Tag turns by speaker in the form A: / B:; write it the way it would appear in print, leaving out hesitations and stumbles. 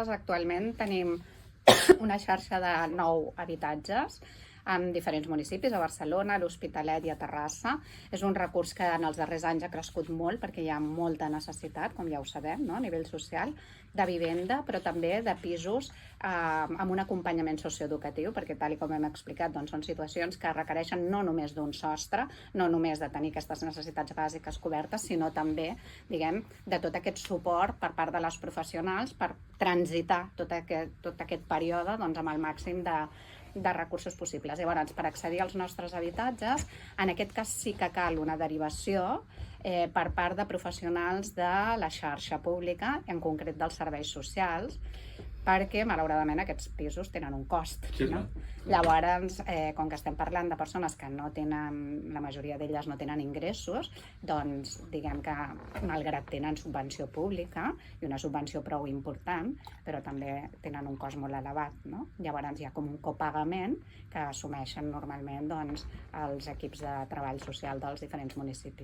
A: nosaltres actualment tenim una xarxa de 9 habitatges en diferents municipis, a Barcelona, a l'Hospitalet i a Terrassa. És un recurs que en els darrers anys ha crescut molt perquè hi ha molta necessitat, com ja ho sabem, no? A nivell social, de vivenda, però també de pisos amb un acompanyament socioeducatiu, perquè tal com hem explicat, doncs, són situacions que requereixen no només d'un sostre, no només de tenir aquestes necessitats bàsiques cobertes, sinó també, diguem, de tot aquest suport per part de les professionals per transitar tot aquest període doncs, amb el màxim de recursos possibles. Llavors, per accedir als nostres habitatges, en aquest cas sí que cal una derivació per part de professionals de la xarxa pública, en concret dels serveis socials, perquè, malauradament, aquests pisos tenen un cost.
B: Sí,
A: no? Llavors, com que estem parlant de persones que no tenen, la majoria d'elles no tenen ingressos, doncs diguem que, malgrat tenen subvenció pública, i una subvenció prou important, però també tenen un cost molt elevat. No? Llavors hi ha com un copagament que assumeixen normalment doncs, els equips de treball social dels diferents municipis.